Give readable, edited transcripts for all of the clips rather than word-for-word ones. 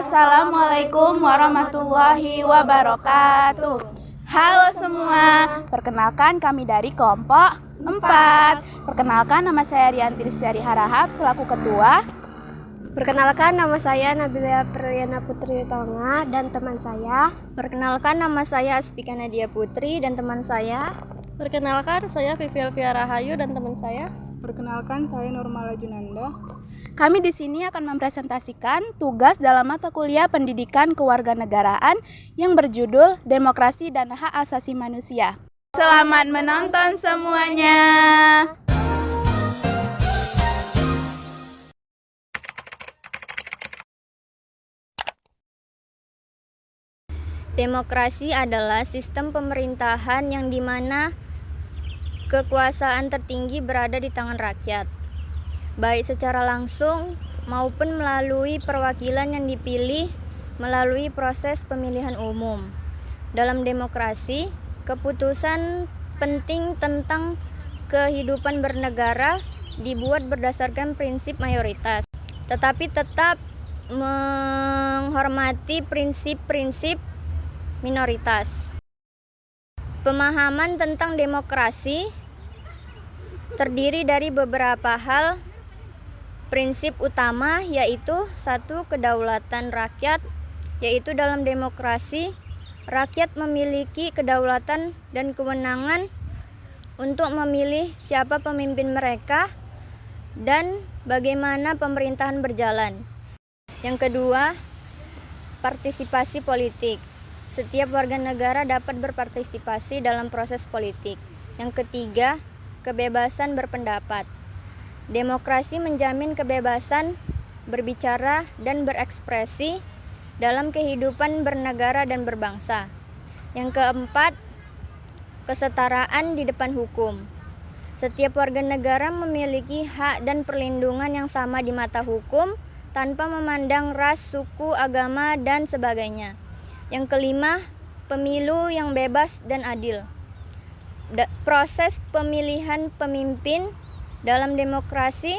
Assalamualaikum warahmatullahi wabarakatuh. Halo semua, perkenalkan kami dari kelompok 4. Perkenalkan, nama saya Rianti Riztiari Harahap selaku ketua. Perkenalkan, nama saya Nabila Perliana Putri Tonga dan teman saya. Perkenalkan, nama saya Aspika Nadia Putri dan teman saya. Perkenalkan, saya Vivi Elvia Rahayu dan teman saya. Perkenalkan, saya Nurmala Junanda. Kami di sini akan mempresentasikan tugas dalam mata kuliah Pendidikan Kewarganegaraan yang berjudul Demokrasi dan Hak Asasi Manusia. Selamat menonton semuanya. Demokrasi adalah sistem pemerintahan yang dimana kekuasaan tertinggi berada di tangan rakyat, baik secara langsung maupun melalui perwakilan yang dipilih melalui proses pemilihan umum. Dalam demokrasi, keputusan penting tentang kehidupan bernegara dibuat berdasarkan prinsip mayoritas, tetapi tetap menghormati prinsip-prinsip minoritas. Pemahaman tentang demokrasi terdiri dari beberapa hal. Prinsip utama yaitu 1. Kedaulatan rakyat, yaitu dalam demokrasi rakyat memiliki kedaulatan dan kewenangan untuk memilih siapa pemimpin mereka dan bagaimana pemerintahan berjalan. Yang kedua, partisipasi politik. Setiap warga negara dapat berpartisipasi dalam proses politik. Yang ketiga, kebebasan berpendapat. Demokrasi menjamin kebebasan berbicara dan berekspresi dalam kehidupan bernegara dan berbangsa. Yang keempat, kesetaraan di depan hukum. Setiap warga negara memiliki hak dan perlindungan yang sama di mata hukum tanpa memandang ras, suku, agama, dan sebagainya. Yang kelima, pemilu yang bebas dan adil. Proses pemilihan pemimpin dalam demokrasi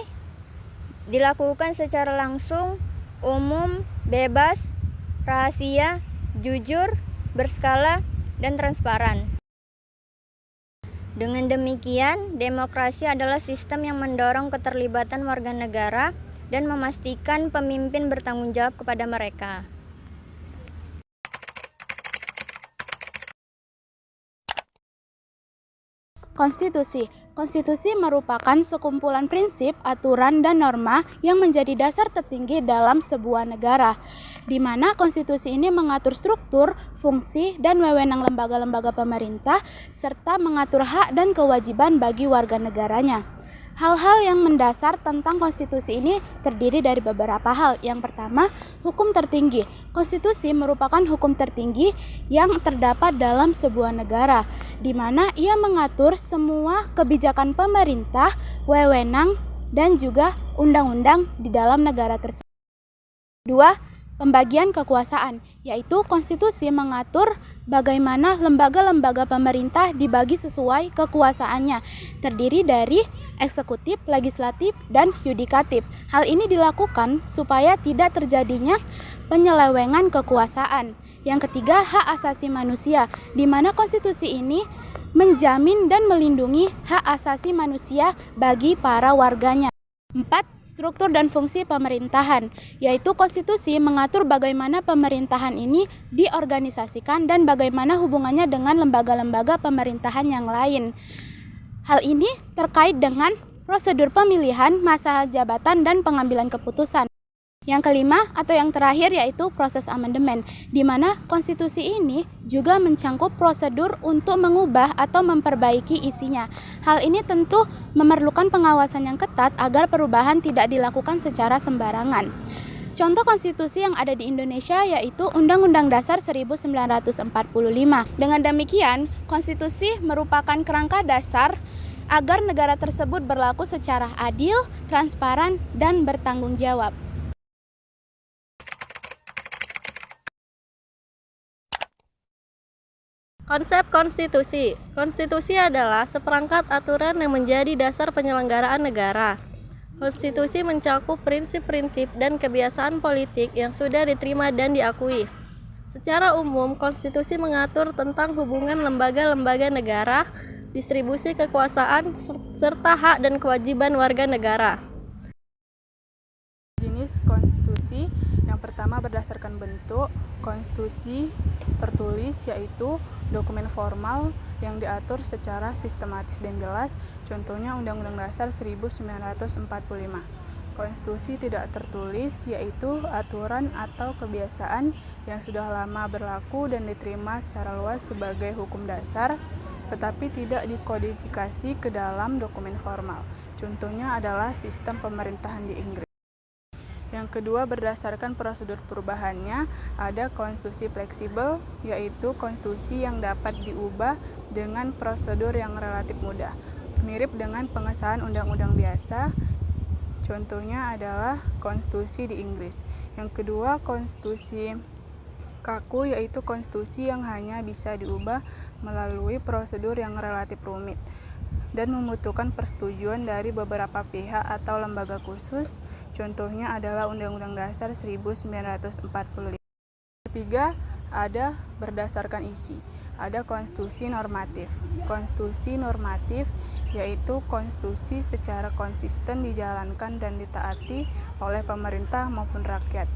dilakukan secara langsung, umum, bebas, rahasia, jujur, berskala, dan transparan. Dengan demikian, demokrasi adalah sistem yang mendorong keterlibatan warga negara dan memastikan pemimpin bertanggung jawab kepada mereka. Konstitusi merupakan sekumpulan prinsip, aturan, dan norma yang menjadi dasar tertinggi dalam sebuah negara, di mana konstitusi ini mengatur struktur, fungsi, dan wewenang lembaga-lembaga pemerintah, serta mengatur hak dan kewajiban bagi warga negaranya. Hal-hal yang mendasar tentang konstitusi ini terdiri dari beberapa hal. Yang pertama, hukum tertinggi. Konstitusi merupakan hukum tertinggi yang terdapat dalam sebuah negara, di mana ia mengatur semua kebijakan pemerintah, wewenang, dan juga undang-undang di dalam negara tersebut. 2. Pembagian kekuasaan, yaitu konstitusi mengatur bagaimana lembaga-lembaga pemerintah dibagi sesuai kekuasaannya, terdiri dari eksekutif, legislatif, dan yudikatif. Hal ini dilakukan supaya tidak terjadinya penyelewengan kekuasaan. Yang ketiga, hak asasi manusia, di mana konstitusi ini menjamin dan melindungi hak asasi manusia bagi para warganya. 4. Struktur dan fungsi pemerintahan, yaitu konstitusi mengatur bagaimana pemerintahan ini diorganisasikan dan bagaimana hubungannya dengan lembaga-lembaga pemerintahan yang lain. Hal ini terkait dengan prosedur pemilihan, masa jabatan, dan pengambilan keputusan. Yang kelima atau yang terakhir yaitu proses amandemen, di mana konstitusi ini juga mencangkup prosedur untuk mengubah atau memperbaiki isinya. Hal ini tentu memerlukan pengawasan yang ketat agar perubahan tidak dilakukan secara sembarangan. Contoh konstitusi yang ada di Indonesia yaitu Undang-Undang Dasar 1945. Dengan demikian, konstitusi merupakan kerangka dasar agar negara tersebut berlaku secara adil, transparan, dan bertanggung jawab. Konsep konstitusi. Konstitusi adalah seperangkat aturan yang menjadi dasar penyelenggaraan negara. Konstitusi mencakup prinsip-prinsip dan kebiasaan politik yang sudah diterima dan diakui. Secara umum, konstitusi mengatur tentang hubungan lembaga-lembaga negara, distribusi kekuasaan, serta hak dan kewajiban warga negara. Jenis konstitusi yang pertama berdasarkan bentuk. Konstitusi tertulis yaitu dokumen formal yang diatur secara sistematis dan jelas, contohnya Undang-Undang Dasar 1945. Konstitusi tidak tertulis yaitu aturan atau kebiasaan yang sudah lama berlaku dan diterima secara luas sebagai hukum dasar, tetapi tidak dikodifikasi ke dalam dokumen formal. Contohnya adalah sistem pemerintahan di Inggris. Yang kedua, berdasarkan prosedur perubahannya, ada konstitusi fleksibel, yaitu konstitusi yang dapat diubah dengan prosedur yang relatif mudah, mirip dengan pengesahan undang-undang biasa. Contohnya adalah konstitusi di Inggris. Yang kedua, konstitusi kaku, yaitu konstitusi yang hanya bisa diubah melalui prosedur yang relatif rumit dan membutuhkan persetujuan dari beberapa pihak atau lembaga khusus. Contohnya adalah Undang-Undang Dasar 1945. Ketiga, ada berdasarkan isi. Ada konstitusi normatif. Konstitusi normatif yaitu konstitusi secara konsisten dijalankan dan ditaati oleh pemerintah maupun rakyat.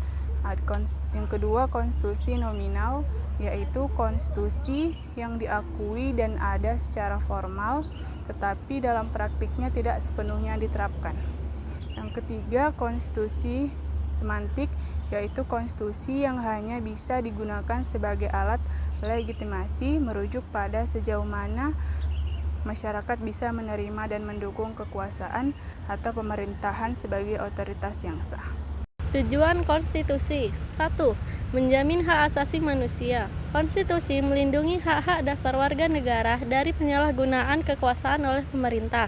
Yang kedua, konstitusi nominal yaitu konstitusi yang diakui dan ada secara formal, tetapi dalam praktiknya tidak sepenuhnya diterapkan. Yang ketiga, konstitusi semantik, yaitu konstitusi yang hanya bisa digunakan sebagai alat legitimasi merujuk pada sejauh mana masyarakat bisa menerima dan mendukung kekuasaan atau pemerintahan sebagai otoritas yang sah. Tujuan konstitusi. 1. Menjamin hak asasi manusia. Konstitusi melindungi hak-hak dasar warga negara dari penyalahgunaan kekuasaan oleh pemerintah.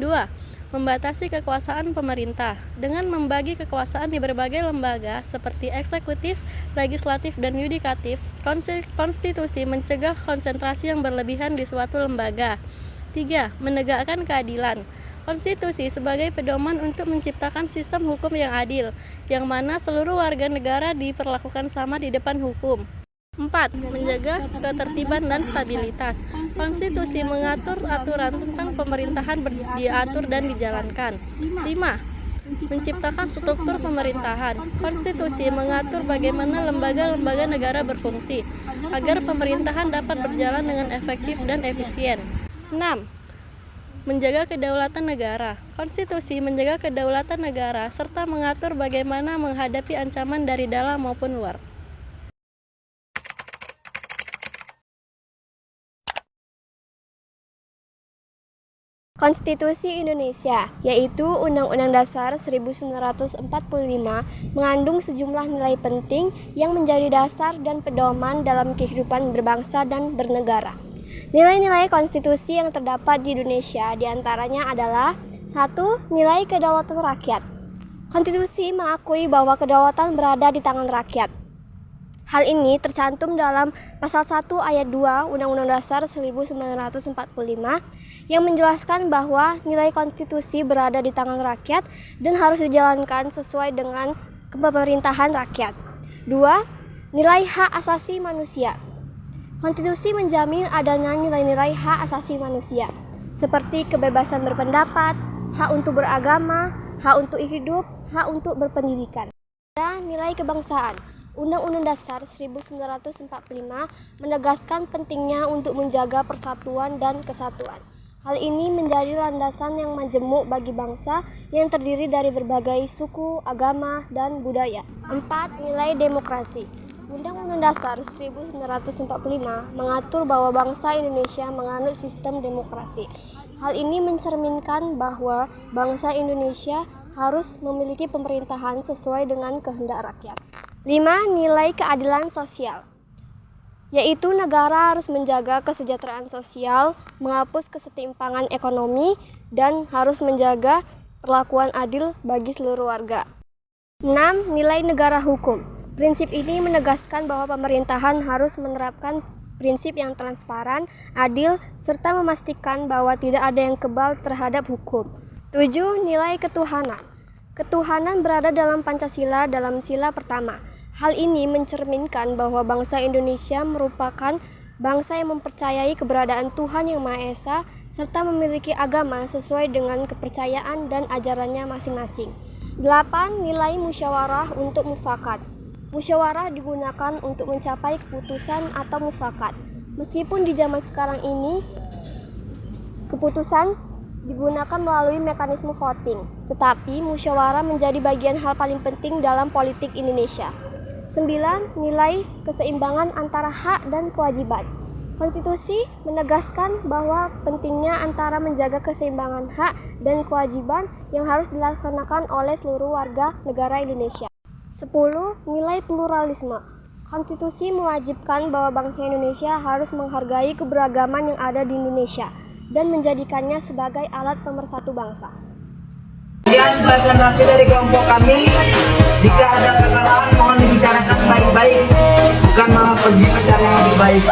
2. Membatasi kekuasaan pemerintah dengan membagi kekuasaan di berbagai lembaga seperti eksekutif, legislatif, dan yudikatif. Konstitusi mencegah konsentrasi yang berlebihan di suatu lembaga. 3. Menegakkan keadilan. Konstitusi sebagai pedoman untuk menciptakan sistem hukum yang adil, yang mana seluruh warga negara diperlakukan sama di depan hukum. 4. Menjaga ketertiban dan stabilitas. Konstitusi mengatur aturan tentang pemerintahan diatur dan dijalankan. 5. Menciptakan struktur pemerintahan. Konstitusi mengatur bagaimana lembaga-lembaga negara berfungsi, agar pemerintahan dapat berjalan dengan efektif dan efisien. 6. Menjaga kedaulatan negara. Konstitusi menjaga kedaulatan negara serta mengatur bagaimana menghadapi ancaman dari dalam maupun luar. Konstitusi Indonesia, yaitu Undang-Undang Dasar 1945, mengandung sejumlah nilai penting yang menjadi dasar dan pedoman dalam kehidupan berbangsa dan bernegara. Nilai-nilai konstitusi yang terdapat di Indonesia diantaranya adalah 1. Nilai kedaulatan rakyat. Konstitusi mengakui bahwa kedaulatan berada di tangan rakyat. Hal ini tercantum dalam pasal 1 ayat 2 Undang-Undang Dasar 1945 yang menjelaskan bahwa nilai konstitusi berada di tangan rakyat dan harus dijalankan sesuai dengan pemerintahan rakyat. 2. Nilai hak asasi manusia. Konstitusi menjamin adanya nilai-nilai hak asasi manusia seperti kebebasan berpendapat, hak untuk beragama, hak untuk hidup, hak untuk berpendidikan. Dan nilai kebangsaan. Undang-Undang Dasar 1945 menegaskan pentingnya untuk menjaga persatuan dan kesatuan. Hal ini menjadi landasan yang majemuk bagi bangsa yang terdiri dari berbagai suku, agama, dan budaya. 4. Nilai demokrasi. Undang-Undang Dasar 1945 mengatur bahwa bangsa Indonesia menganut sistem demokrasi. Hal ini mencerminkan bahwa bangsa Indonesia harus memiliki pemerintahan sesuai dengan kehendak rakyat. 5. Nilai keadilan sosial, yaitu negara harus menjaga kesejahteraan sosial, menghapus kesetimpangan ekonomi, dan harus menjaga perlakuan adil bagi seluruh warga. 6. Nilai negara hukum. Prinsip ini menegaskan bahwa pemerintahan harus menerapkan prinsip yang transparan, adil, serta memastikan bahwa tidak ada yang kebal terhadap hukum. 7. Nilai ketuhanan. Ketuhanan berada dalam Pancasila dalam sila pertama. Hal ini mencerminkan bahwa bangsa Indonesia merupakan bangsa yang mempercayai keberadaan Tuhan Yang Maha Esa serta memiliki agama sesuai dengan kepercayaan dan ajarannya masing-masing. 8. Nilai musyawarah untuk mufakat. Musyawarah digunakan untuk mencapai keputusan atau mufakat. Meskipun di zaman sekarang ini keputusan digunakan melalui mekanisme voting, tetapi musyawarah menjadi bagian hal paling penting dalam politik Indonesia. 9. Nilai keseimbangan antara hak dan kewajiban. Konstitusi menegaskan bahwa pentingnya antara menjaga keseimbangan hak dan kewajiban yang harus dilaksanakan oleh seluruh warga negara Indonesia. 10. Nilai pluralisme. Konstitusi mewajibkan bahwa bangsa Indonesia harus menghargai keberagaman yang ada di Indonesia dan menjadikannya sebagai alat pemersatu bangsa. Sekian presentasi dari kelompok kami. Jika ada kesalahan mohon dibicarakan baik-baik, bukan malah pergi mencari yang lebih baik.